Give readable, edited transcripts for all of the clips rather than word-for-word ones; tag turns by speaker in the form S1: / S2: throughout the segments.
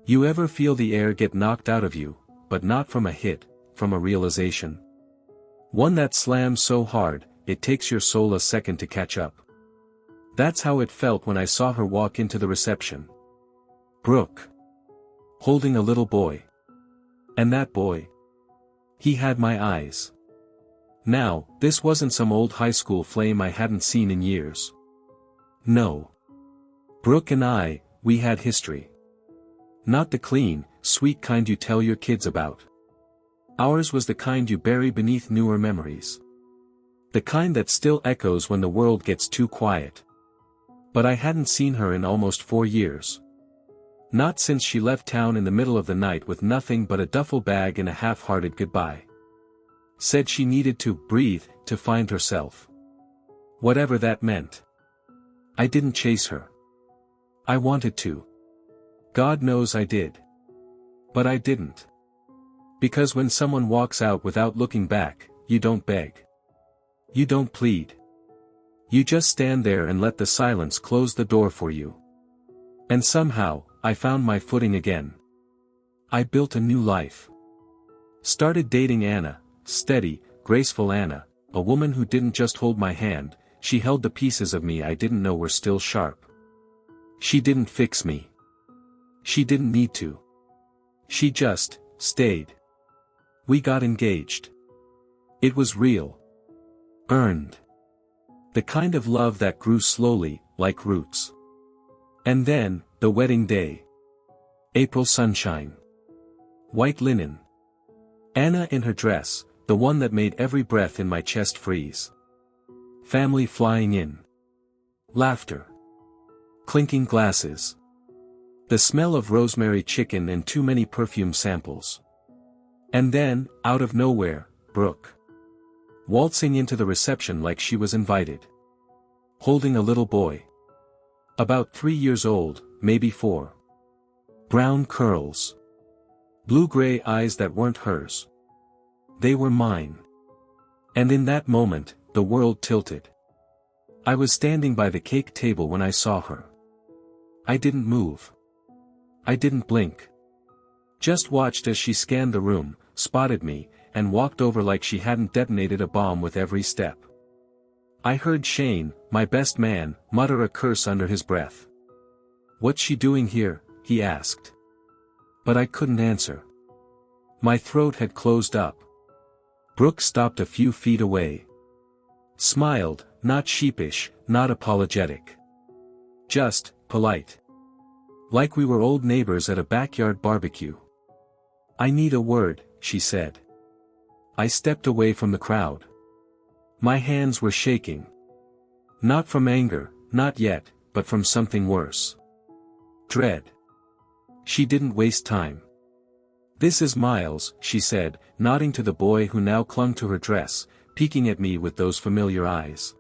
S1: You ever feel the air get knocked out of you, but not from a hit, from a realization? One that slams so hard, it takes your soul a second to catch up. That's how it felt when I saw her walk into the reception. Brooke. Holding a little boy. And that boy. He had my eyes. Now, this wasn't some old high school flame I hadn't seen in years. No. Brooke and I, we had history. Not the clean, sweet kind you tell your kids about. Ours was the kind you bury beneath newer memories. The kind that still echoes when the world gets too quiet. But I hadn't seen her in almost 4 years. Not since she left town in the middle of the night with nothing but a duffel bag and a half-hearted goodbye. Said she needed to breathe, to find herself. Whatever that meant. I didn't chase her. I wanted to. God knows I did. But I didn't. Because when someone walks out without looking back, you don't beg. You don't plead. You just stand there and let the silence close the door for you. And somehow, I found my footing again. I built a new life. Started dating Anna, steady, graceful Anna, a woman who didn't just hold my hand, she held the pieces of me I didn't know were still sharp. She didn't fix me. She didn't need to. She just stayed. We got engaged. It was real. Earned. The kind of love that grew slowly, like roots. And then, the wedding day. April sunshine. White linen. Anna in her dress, the one that made every breath in my chest freeze. Family flying in. Laughter. Clinking glasses. The smell of rosemary chicken and too many perfume samples. And then, out of nowhere, Brooke. Waltzing into the reception like she was invited. Holding a little boy. About 3 years old, maybe 4. Brown curls. Blue-gray eyes that weren't hers. They were mine. And in that moment, the world tilted. I was standing by the cake table when I saw her. I didn't move. I didn't blink. Just watched as she scanned the room, spotted me, and walked over like she hadn't detonated a bomb with every step. I heard Shane, my best man, mutter a curse under his breath. "What's she doing here?" he asked. But I couldn't answer. My throat had closed up. Brooke stopped a few feet away. Smiled, not sheepish, not apologetic. Just, polite. Like we were old neighbors at a backyard barbecue. "I need a word," she said. I stepped away from the crowd. My hands were shaking. Not from anger, not yet, but from something worse. Dread. She didn't waste time. "This is Miles," she said, nodding to the boy who now clung to her dress, peeking at me with those familiar eyes.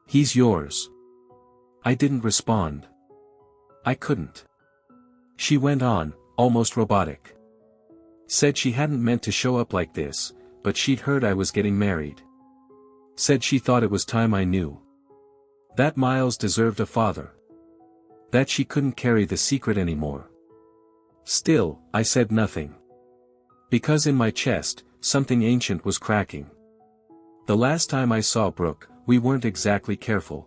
S1: "He's yours." I didn't respond. I couldn't. She went on, almost robotic. Said she hadn't meant to show up like this, but she'd heard I was getting married. Said she thought it was time I knew. That Miles deserved a father. That she couldn't carry the secret anymore. Still, I said nothing. Because in my chest, something ancient was cracking. The last time I saw Brooke, we weren't exactly careful.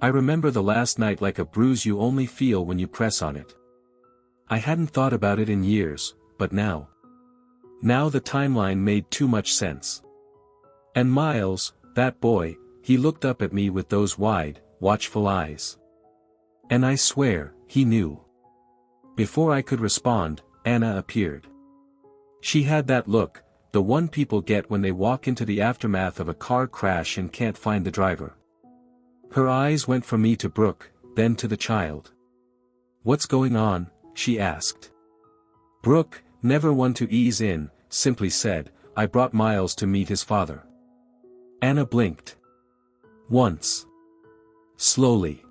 S1: I remember the last night like a bruise you only feel when you press on it. I hadn't thought about it in years, but now. Now the timeline made too much sense. And Miles, that boy, he looked up at me with those wide, watchful eyes. And I swear, he knew. Before I could respond, Anna appeared. She had that look, the one people get when they walk into the aftermath of a car crash and can't find the driver. Her eyes went from me to Brooke, then to the child. "What's going on?" she asked. Brooke, never one to ease in, simply said, "I brought Miles to meet his father." Anna blinked. Once. Slowly.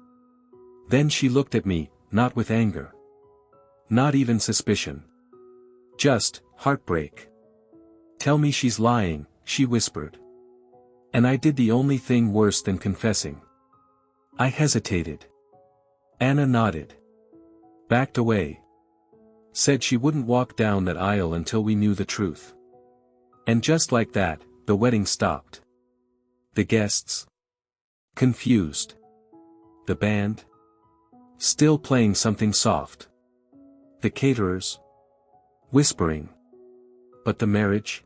S1: Then she looked at me, not with anger. Not even suspicion. Just, heartbreak. "Tell me she's lying," she whispered. And I did the only thing worse than confessing. I hesitated. Anna nodded. Backed away. Said she wouldn't walk down that aisle until we knew the truth. And just like that, the wedding stopped. The guests? Confused. The band? Still playing something soft. The caterers? Whispering. But the marriage?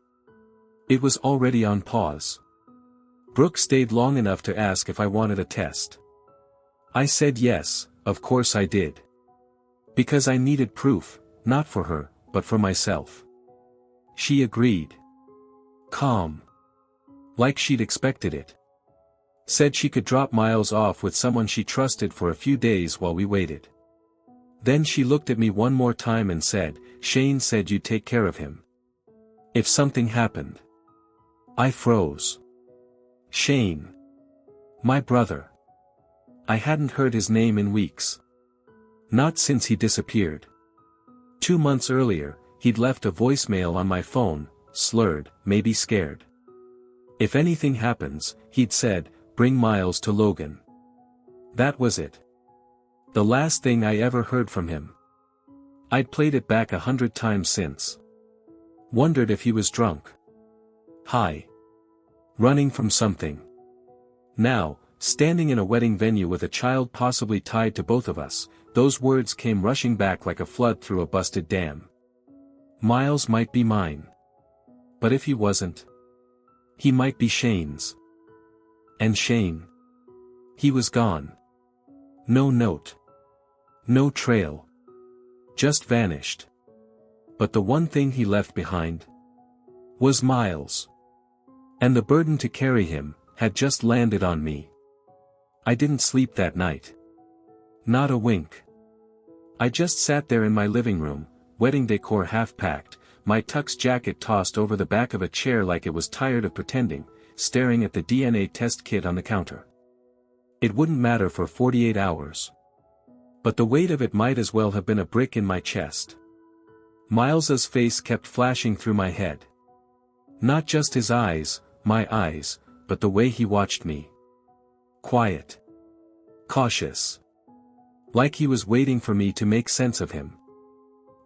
S1: It was already on pause. Brooke stayed long enough to ask if I wanted a test. I said yes, of course I did. Because I needed proof, not for her, but for myself. She agreed. Calm. Like she'd expected it. Said she could drop Miles off with someone she trusted for a few days while we waited. Then she looked at me one more time and said, "Shane said you'd take care of him. If something happened." I froze. Shane. My brother. I hadn't heard his name in weeks. Not since he disappeared. 2 months earlier, he'd left a voicemail on my phone, slurred, maybe scared. If anything happens, he'd said, "Bring Miles to Logan." That was it. The last thing I ever heard from him. I'd played it back 100 times since. Wondered if he was drunk. High. Running from something. Now, standing in a wedding venue with a child possibly tied to both of us, those words came rushing back like a flood through a busted dam. Miles might be mine. But if he wasn't, he might be Shane's. And Shane. He was gone. No note. No trail. Just vanished. But the one thing he left behind was Miles. And the burden to carry him had just landed on me. I didn't sleep that night. Not a wink. I just sat there in my living room, wedding decor half-packed, my tux jacket tossed over the back of a chair like it was tired of pretending, staring at the DNA test kit on the counter. It wouldn't matter for 48 hours. But the weight of it might as well have been a brick in my chest. Miles's face kept flashing through my head. Not just his eyes, my eyes, but the way he watched me. Quiet. Cautious. Like he was waiting for me to make sense of him.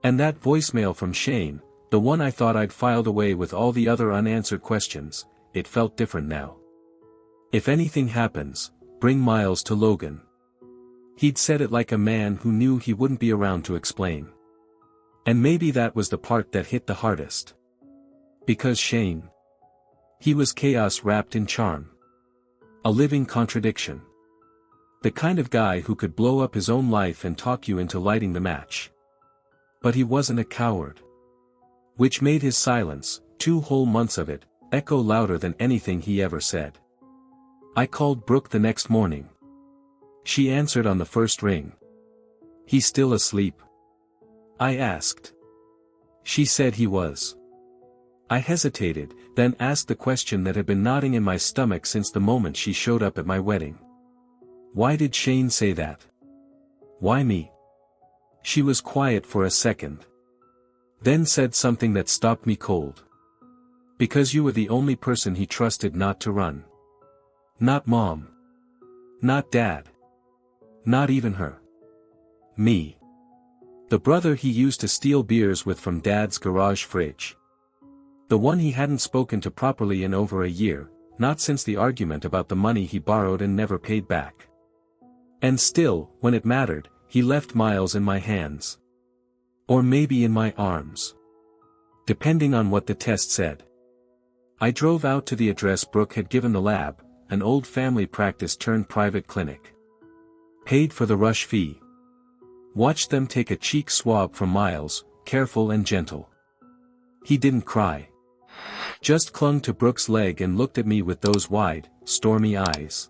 S1: And that voicemail from Shane, the one I thought I'd filed away with all the other unanswered questions, it felt different now. If anything happens, bring Miles to Logan. He'd said it like a man who knew he wouldn't be around to explain. And maybe that was the part that hit the hardest. Because Shane. He was chaos wrapped in charm. A living contradiction. The kind of guy who could blow up his own life and talk you into lighting the match. But he wasn't a coward. Which made his silence, 2 whole months of it, echo louder than anything he ever said. I called Brooke the next morning. She answered on the first ring. "He's still asleep?" I asked. She said he was. I hesitated, then asked the question that had been knotting in my stomach since the moment she showed up at my wedding. Why did Shane say that? Why me? She was quiet for a second. Then said something that stopped me cold. Because you were the only person he trusted not to run. Not Mom. Not Dad. Not even her. Me. The brother he used to steal beers with from Dad's garage fridge. The one he hadn't spoken to properly in over a year, not since the argument about the money he borrowed and never paid back. And still, when it mattered, he left Miles in my hands. Or maybe in my arms. Depending on what the test said. I drove out to the address Brooke had given the lab, an old family practice turned private clinic. Paid for the rush fee. Watched them take a cheek swab from Miles, careful and gentle. He didn't cry. Just clung to Brooke's leg and looked at me with those wide, stormy eyes.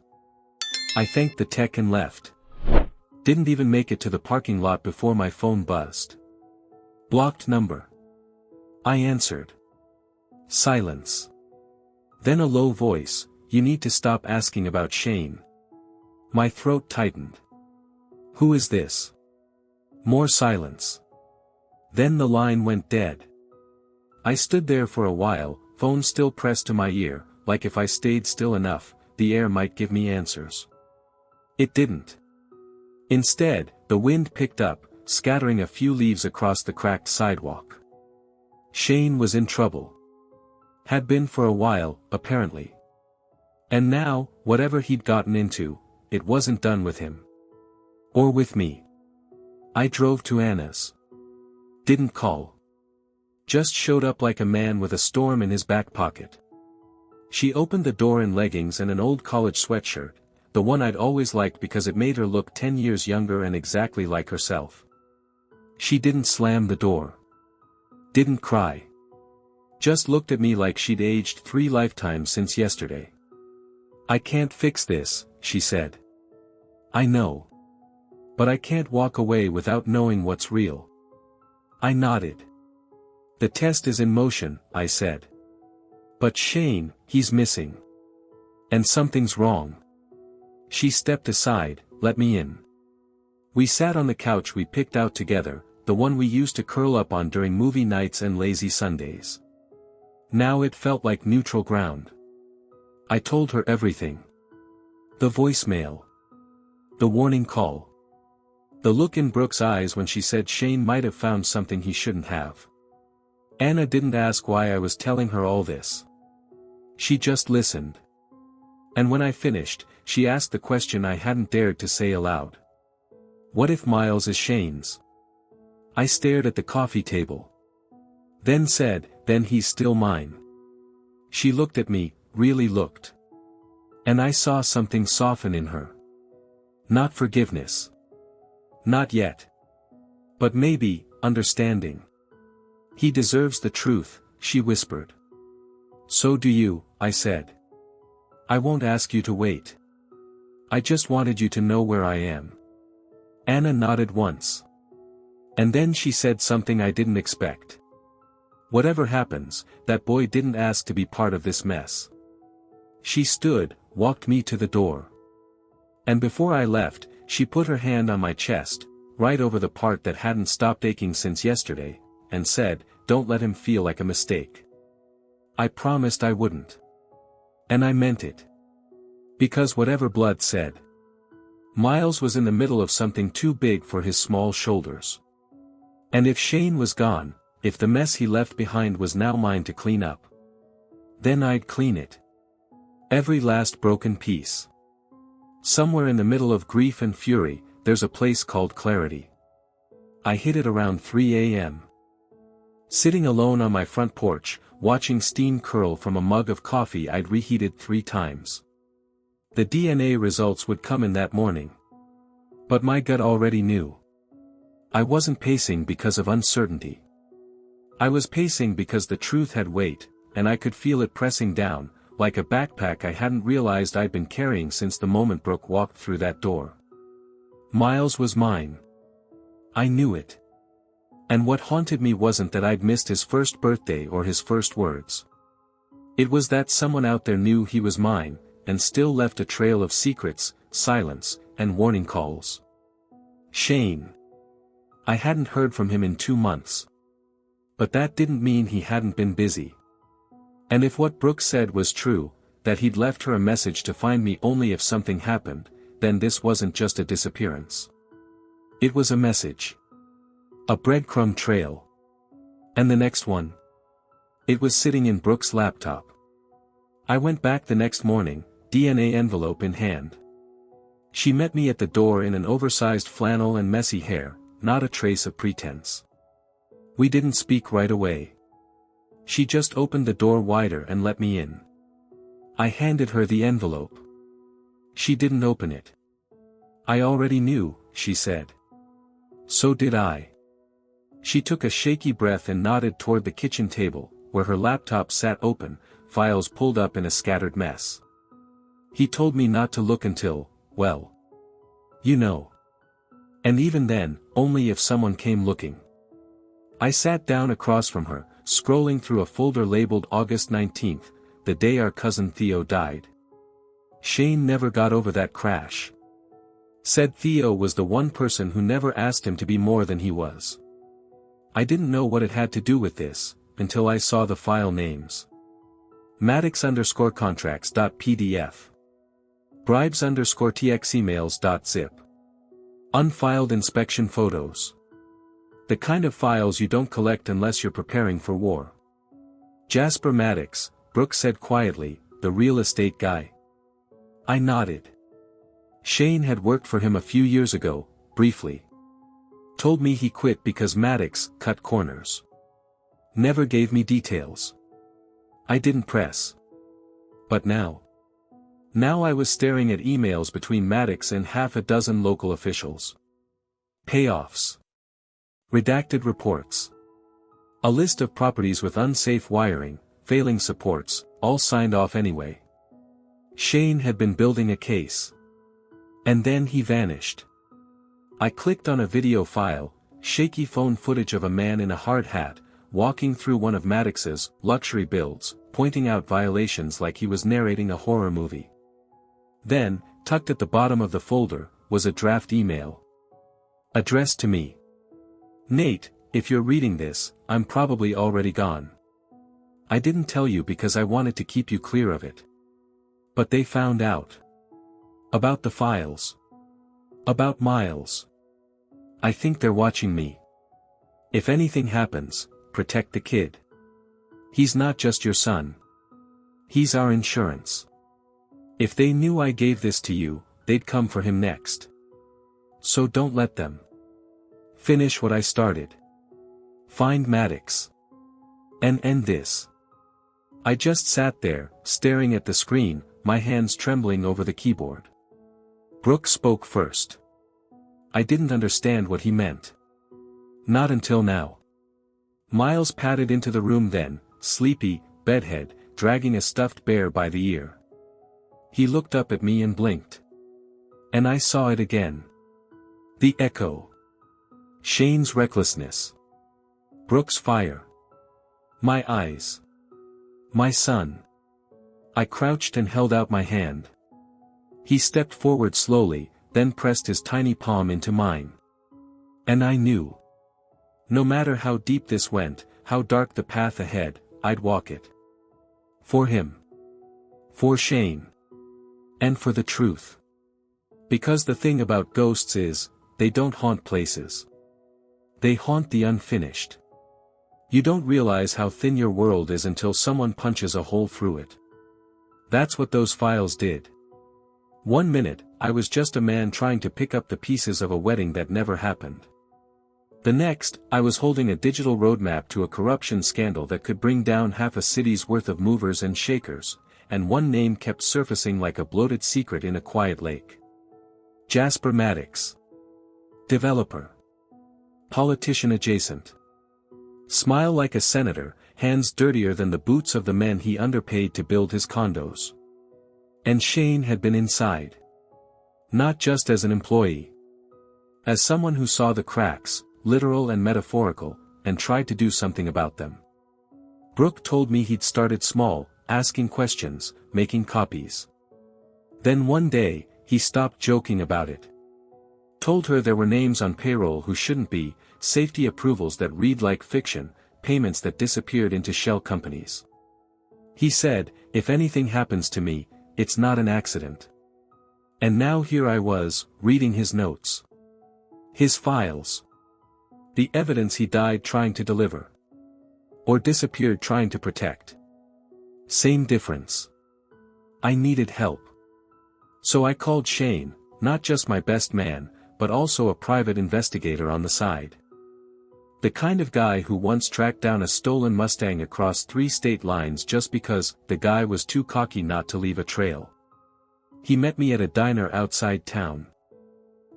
S1: I thanked the tech and left. Didn't even make it to the parking lot before my phone buzzed. Blocked number. I answered. Silence. Then a low voice, "You need to stop asking about Shane." My throat tightened. Who is this? More silence. Then the line went dead. I stood there for a while, phone still pressed to my ear, like if I stayed still enough, the air might give me answers. It didn't. Instead, the wind picked up, scattering a few leaves across the cracked sidewalk. Shane was in trouble. Had been for a while, apparently. And now, whatever he'd gotten into, it wasn't done with him. Or with me. I drove to Anna's. Didn't call. Just showed up like a man with a storm in his back pocket. She opened the door in leggings and an old college sweatshirt, the one I'd always liked because it made her look 10 years younger and exactly like herself. She didn't slam the door. Didn't cry. Just looked at me like she'd aged 3 lifetimes since yesterday. "I can't fix this," she said. "I know. But I can't walk away without knowing what's real." I nodded. "The test is in motion," I said. "But Shane, he's missing. And something's wrong." She stepped aside, let me in. We sat on the couch we picked out together, the one we used to curl up on during movie nights and lazy Sundays. Now it felt like neutral ground. I told her everything. The voicemail. The warning call. The look in Brooke's eyes when she said Shane might have found something he shouldn't have. Anna didn't ask why I was telling her all this. She just listened. And when I finished, she asked the question I hadn't dared to say aloud. What if Miles is Shane's? I stared at the coffee table. Then said, then he's still mine. She looked at me, really looked. And I saw something soften in her. Not forgiveness. Not yet. But maybe, understanding. He deserves the truth, she whispered. So do you, I said. I won't ask you to wait. I just wanted you to know where I am. Anna nodded once. And then she said something I didn't expect. Whatever happens, that boy didn't ask to be part of this mess. She stood, walked me to the door. And before I left, she put her hand on my chest, right over the part that hadn't stopped aching since yesterday, and said, don't let him feel like a mistake. I promised I wouldn't. And I meant it. Because whatever blood said. Miles was in the middle of something too big for his small shoulders. And if Shane was gone, if the mess he left behind was now mine to clean up, then I'd clean it. Every last broken piece. Somewhere in the middle of grief and fury, there's a place called clarity. I hit it around 3 a.m. Sitting alone on my front porch, watching steam curl from a mug of coffee I'd reheated 3 times. The DNA results would come in that morning. But my gut already knew. I wasn't pacing because of uncertainty. I was pacing because the truth had weight, and I could feel it pressing down, like a backpack I hadn't realized I'd been carrying since the moment Brooke walked through that door. Miles was mine. I knew it. And what haunted me wasn't that I'd missed his first birthday or his first words. It was that someone out there knew he was mine, and still left a trail of secrets, silence, and warning calls. Shane. I hadn't heard from him in 2 months. But that didn't mean he hadn't been busy. And if what Brooke said was true, that he'd left her a message to find me only if something happened, then this wasn't just a disappearance. It was a message. A breadcrumb trail. And the next one? It was sitting in Brooke's laptop. I went back the next morning, DNA envelope in hand. She met me at the door in an oversized flannel and messy hair, not a trace of pretense. We didn't speak right away. She just opened the door wider and let me in. I handed her the envelope. She didn't open it. I already knew, she said. So did I. She took a shaky breath and nodded toward the kitchen table, where her laptop sat open, files pulled up in a scattered mess. He told me not to look until, well, you know. And even then, only if someone came looking. I sat down across from her, scrolling through a folder labeled August 19th, the day our cousin Theo died. Shane never got over that crash. Said Theo was the one person who never asked him to be more than he was. I didn't know what it had to do with this, until I saw the file names. Maddox_contracts.pdf. Bribes_txemails.zip. Unfiled inspection photos. The kind of files you don't collect unless you're preparing for war. Jasper Maddox, Brooke said quietly, the real estate guy. I nodded. Shane had worked for him a few years ago, briefly. Told me he quit because Maddox cut corners. Never gave me details. I didn't press. But now I was staring at emails between Maddox and half a dozen local officials. Payoffs. Redacted reports. A list of properties with unsafe wiring, failing supports, all signed off anyway. Shane had been building a case. And then he vanished. I clicked on a video file, shaky phone footage of a man in a hard hat, walking through one of Maddox's luxury builds, pointing out violations like he was narrating a horror movie. Then, tucked at the bottom of the folder, was a draft email. Addressed to me. Nate, if you're reading this, I'm probably already gone. I didn't tell you because I wanted to keep you clear of it. But they found out. About the files. About Miles. I think they're watching me. If anything happens, protect the kid. He's not just your son. He's our insurance. If they knew I gave this to you, they'd come for him next. So don't let them. Finish what I started. Find Maddox. And end this. I just sat there, staring at the screen, my hands trembling over the keyboard. Brooke spoke first. I didn't understand what he meant. Not until now. Miles padded into the room then, sleepy, bedhead, dragging a stuffed bear by the ear. He looked up at me and blinked. And I saw it again. The echo. Shane's recklessness. Brooke's fire. My eyes. My son. I crouched and held out my hand. He stepped forward slowly, then pressed his tiny palm into mine. And I knew. No matter how deep this went, how dark the path ahead, I'd walk it. For him. For Shane. And for the truth. Because the thing about ghosts is, they don't haunt places. They haunt the unfinished. You don't realize how thin your world is until someone punches a hole through it. That's what those files did. 1 minute, I was just a man trying to pick up the pieces of a wedding that never happened. The next, I was holding a digital roadmap to a corruption scandal that could bring down half a city's worth of movers and shakers, and one name kept surfacing like a bloated secret in a quiet lake. Jasper Maddox. Developer. Politician adjacent. Smile like a senator, hands dirtier than the boots of the men he underpaid to build his condos. And Shane had been inside. Not just as an employee. As someone who saw the cracks, literal and metaphorical, and tried to do something about them. Brooke told me he'd started small, asking questions, making copies. Then one day, he stopped joking about it. Told her there were names on payroll who shouldn't be, safety approvals that read like fiction, payments that disappeared into shell companies. He said, if anything happens to me, it's not an accident. And now here I was, reading his notes. His files. The evidence he died trying to deliver. Or disappeared trying to protect. Same difference. I needed help. So I called Shane, not just my best man, but also a private investigator on the side. The kind of guy who once tracked down a stolen Mustang across 3 state lines just because the guy was too cocky not to leave a trail. He met me at a diner outside town.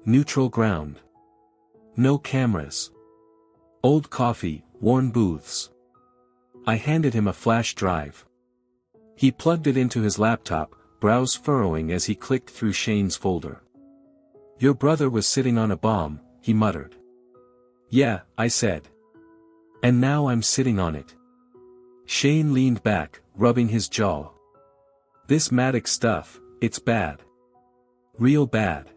S1: Neutral ground. No cameras. Old coffee, worn booths. I handed him a flash drive. He plugged it into his laptop, brows furrowing as he clicked through Shane's folder. Your brother was sitting on a bomb, he muttered. Yeah, I said. And now I'm sitting on it. Shane leaned back, rubbing his jaw. This Maddox stuff, it's bad. Real bad.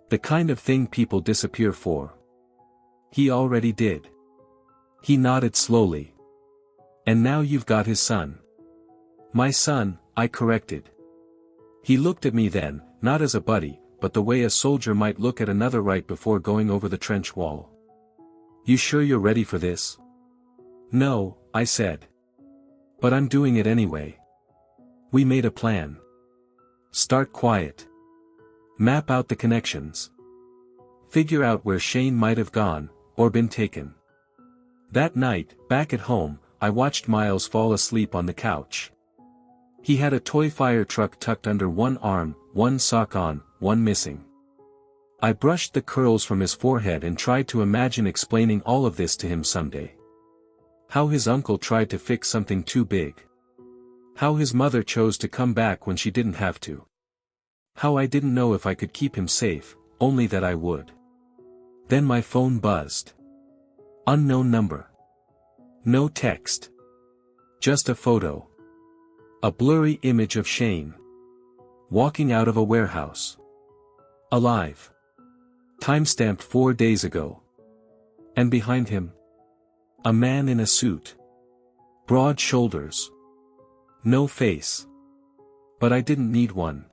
S1: The kind of thing people disappear for. He already did. He nodded slowly. And now you've got his son. My son, I corrected. He looked at me then, not as a buddy, but the way a soldier might look at another right before going over the trench wall. You sure you're ready for this? No, I said. But I'm doing it anyway. We made a plan. Start quiet. Map out the connections. Figure out where Shane might have gone, or been taken. That night, back at home, I watched Miles fall asleep on the couch. He had a toy fire truck tucked under one arm, one sock on, one missing. I brushed the curls from his forehead and tried to imagine explaining all of this to him someday. How his uncle tried to fix something too big. How his mother chose to come back when she didn't have to. How I didn't know if I could keep him safe, only that I would. Then my phone buzzed. Unknown number. No text. Just a photo. A blurry image of Shane. Walking out of a warehouse. Alive. Timestamped 4 days ago. And behind him? A man in a suit. Broad shoulders. No face. But I didn't need one.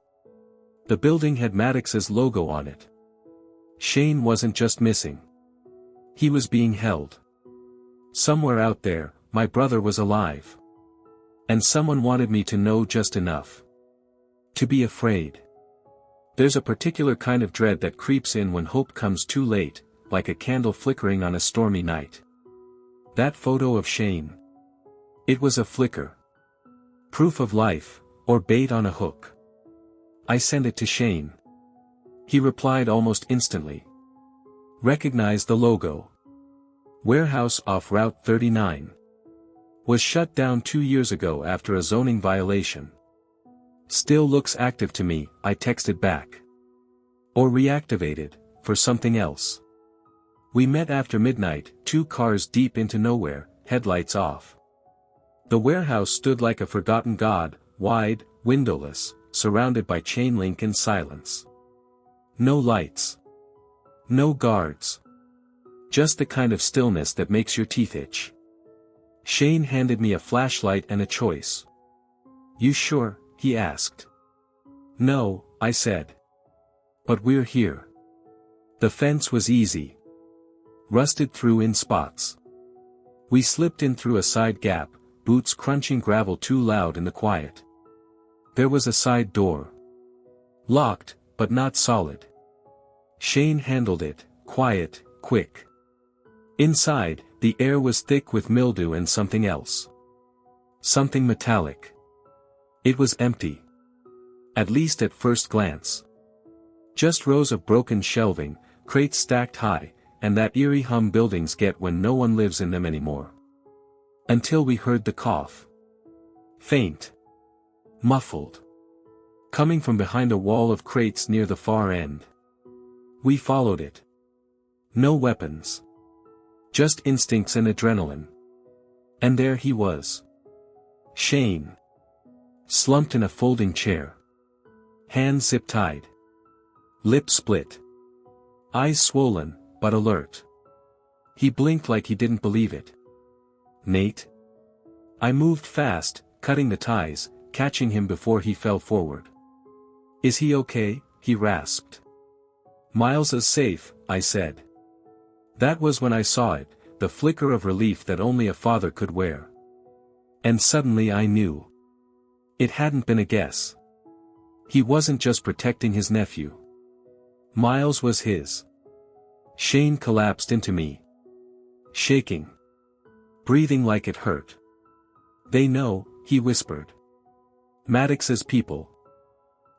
S1: The building had Maddox's logo on it. Shane wasn't just missing. He was being held. Somewhere out there, my brother was alive. And someone wanted me to know just enough. To be afraid. There's a particular kind of dread that creeps in when hope comes too late, like a candle flickering on a stormy night. That photo of Shane. It was a flicker. Proof of life, or bait on a hook. I sent it to Shane. He replied almost instantly. Recognized the logo. Warehouse off Route 39. Was shut down 2 years ago after a zoning violation. Still looks active to me, I texted back. Or reactivated, for something else. We met after midnight, 2 cars deep into nowhere, headlights off. The warehouse stood like a forgotten god, wide, windowless, surrounded by chain link and silence. No lights. No guards. Just the kind of stillness that makes your teeth itch. Shane handed me a flashlight and a choice. You sure? He asked. No, I said. But we're here. The fence was easy. Rusted through in spots. We slipped in through a side gap, boots crunching gravel too loud in the quiet. There was a side door. Locked, but not solid. Shane handled it, quiet, quick. Inside, the air was thick with mildew and something else. Something metallic. It was empty. At least at first glance. Just rows of broken shelving, crates stacked high, and that eerie hum buildings get when no one lives in them anymore. Until we heard the cough. Faint. Muffled. Coming from behind a wall of crates near the far end. We followed it. No weapons. Just instincts and adrenaline. And there he was. Shane. Slumped in a folding chair. Hands zip-tied. Lips split. Eyes swollen, but alert. He blinked like he didn't believe it. Nate? I moved fast, cutting the ties, catching him before he fell forward. Is he okay? He rasped. Miles is safe, I said. That was when I saw it, the flicker of relief that only a father could wear. And suddenly I knew. It hadn't been a guess. He wasn't just protecting his nephew. Miles was his. Shane collapsed into me. Shaking. Breathing like it hurt. They know, he whispered. Maddox's people.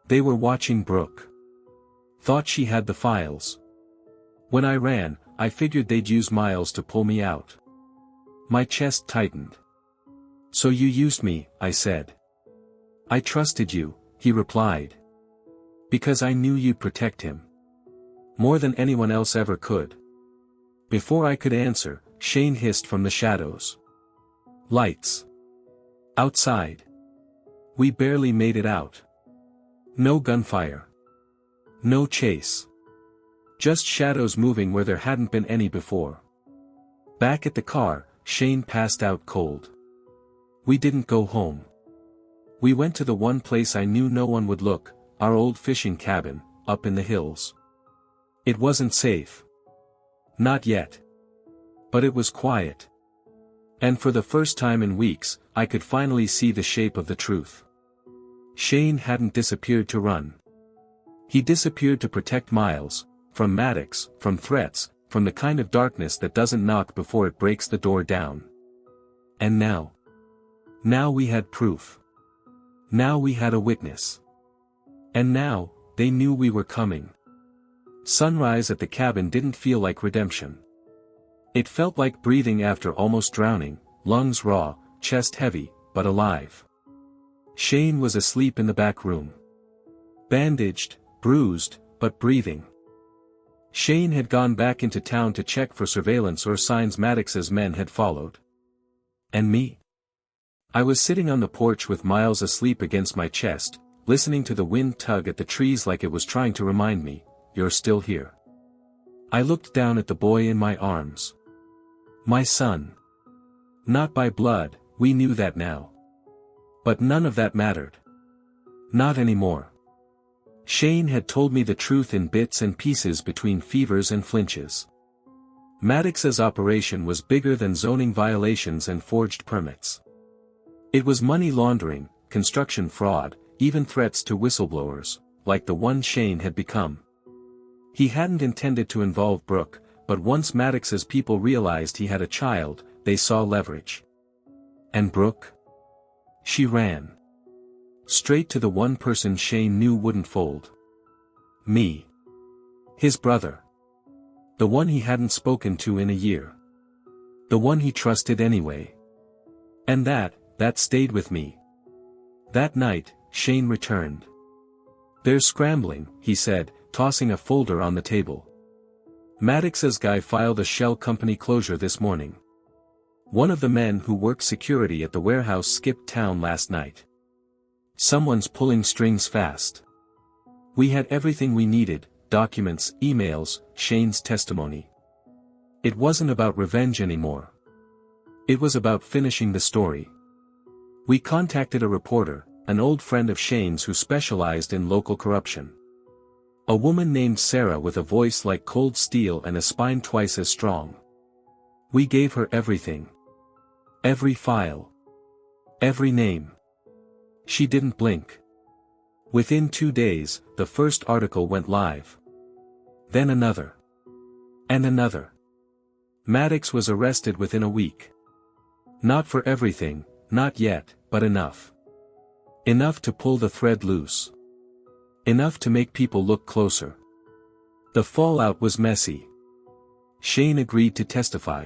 S1: They were watching Brooke. Thought she had the files. When I ran, I figured they'd use Miles to pull me out. My chest tightened. So you used me, I said. I trusted you, he replied. Because I knew you'd protect him. More than anyone else ever could. Before I could answer, Shane hissed from the shadows. Lights. Outside. We barely made it out. No gunfire. No chase. Just shadows moving where there hadn't been any before. Back at the car, Shane passed out cold. We didn't go home. We went to the one place I knew no one would look, our old fishing cabin, up in the hills. It wasn't safe. Not yet. But it was quiet. And for the first time in weeks, I could finally see the shape of the truth. Shane hadn't disappeared to run. He disappeared to protect Miles, from Maddox, from threats, from the kind of darkness that doesn't knock before it breaks the door down. And now? Now we had proof. Now we had a witness. And now, they knew we were coming. Sunrise at the cabin didn't feel like redemption. It felt like breathing after almost drowning, lungs raw, chest heavy, but alive. Shane was asleep in the back room. Bandaged, bruised, but breathing. Shane had gone back into town to check for surveillance or signs Maddox's men had followed. And me? I was sitting on the porch with Miles asleep against my chest, listening to the wind tug at the trees like it was trying to remind me, "You're still here." I looked down at the boy in my arms. My son. Not by blood, we knew that now. But none of that mattered. Not anymore. Shane had told me the truth in bits and pieces between fevers and flinches. Maddox's operation was bigger than zoning violations and forged permits. It was money laundering, construction fraud, even threats to whistleblowers, like the one Shane had become. He hadn't intended to involve Brooke, but once Maddox's people realized he had a child, they saw leverage. And Brooke? She ran. Straight to the one person Shane knew wouldn't fold. Me. His brother. The one he hadn't spoken to in a year. The one he trusted anyway. And that stayed with me. That night, Shane returned. "They're scrambling," he said, tossing a folder on the table. "Maddox's guy filed a shell company closure this morning. One of the men who worked security at the warehouse skipped town last night. Someone's pulling strings fast. We had everything we needed, documents, emails, Shane's testimony. It wasn't about revenge anymore. It was about finishing the story. We contacted a reporter, an old friend of Shane's who specialized in local corruption. A woman named Sarah with a voice like cold steel and a spine twice as strong. We gave her everything. Every file. Every name. She didn't blink. Within 2 days, the first article went live. Then another. And another. Maddox was arrested within a week. Not for everything, not yet, but enough. Enough to pull the thread loose. Enough to make people look closer. The fallout was messy. Shane agreed to testify.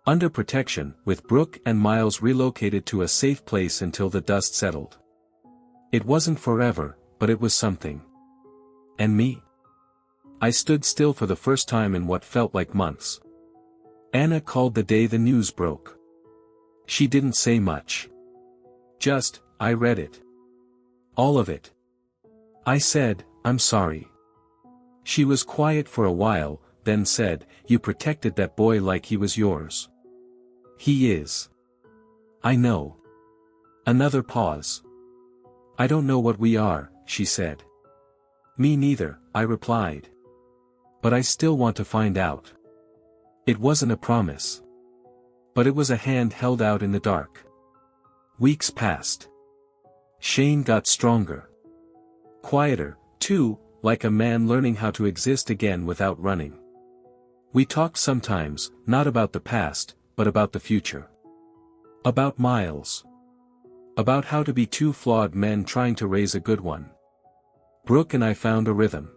S1: Under protection, with Brooke and Miles relocated to a safe place until the dust settled. It wasn't forever, but it was something. And me? I stood still for the first time in what felt like months. Anna called the day the news broke. She didn't say much. Just, I read it. All of it. I said, "I'm sorry." She was quiet for a while, then said, "You protected that boy like he was yours." "He is." "I know." Another pause. "I don't know what we are," she said. "Me neither," I replied. "But I still want to find out." It wasn't a promise. But it was a hand held out in the dark. Weeks passed. Shane got stronger. Quieter, too, like a man learning how to exist again without running. We talked sometimes, not about the past, but about the future. About Miles. About how to be two flawed men trying to raise a good one. Brooke and I found a rhythm.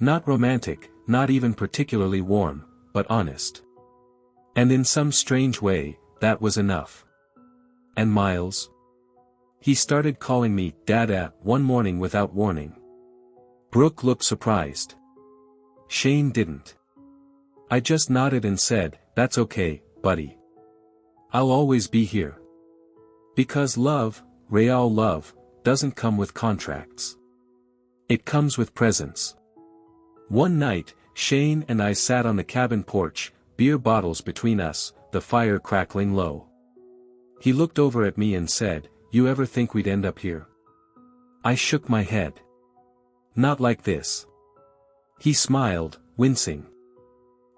S1: Not romantic, not even particularly warm, but honest. And in some strange way, that was enough. And Miles? He started calling me Dada one morning without warning. Brooke looked surprised. Shane didn't. I just nodded and said, "That's okay, buddy. I'll always be here." Because love, real love, doesn't come with contracts. It comes with presence. One night, Shane and I sat on the cabin porch, beer bottles between us, the fire crackling low. He looked over at me and said, "You ever think we'd end up here?" I shook my head. "Not like this." He smiled, wincing.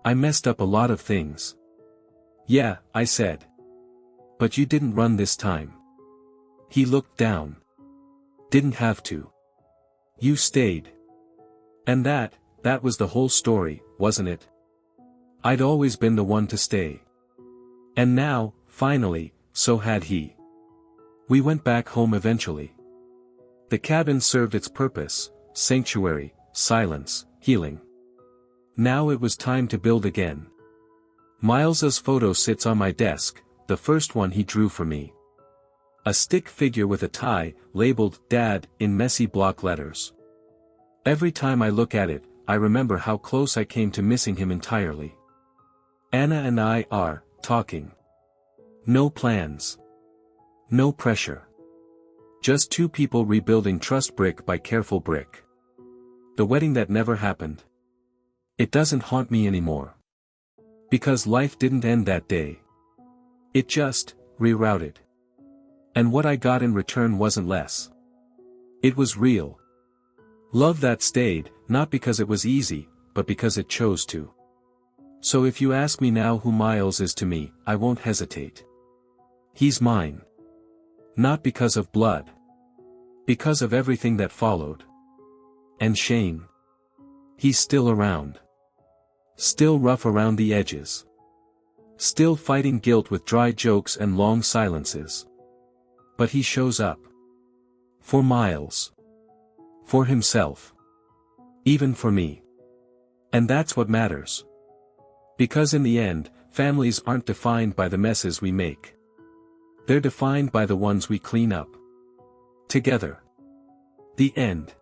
S1: I messed up a lot of things. Yeah, I said. But you didn't run this time. He looked down. Didn't have to. You stayed. And that was the whole story, wasn't it? I'd always been the one to stay. And now, finally, so had he. We went back home eventually. The cabin served its purpose: sanctuary, silence, healing. Now it was time to build again. Miles's photo sits on my desk, the first one he drew for me. A stick figure with a tie, labeled "Dad" in messy block letters. Every time I look at it, I remember how close I came to missing him entirely. Anna and I are talking. No plans. No pressure. Just two people rebuilding trust brick by careful brick. The wedding that never happened. It doesn't haunt me anymore. Because life didn't end that day. It just rerouted. And what I got in return wasn't less. It was real. Love that stayed, not because it was easy, but because it chose to. So if you ask me now who Miles is to me, I won't hesitate. He's mine. Not because of blood. Because of everything that followed. And Shane. He's still around. Still rough around the edges. Still fighting guilt with dry jokes and long silences. But he shows up. For Miles. For himself. Even for me. And that's what matters. Because in the end, families aren't defined by the messes we make. They're defined by the ones we clean up. Together. The end.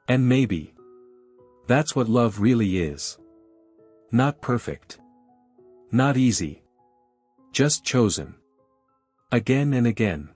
S1: And maybe. That's what love really is. Not perfect. Not easy. Just chosen. Again and again.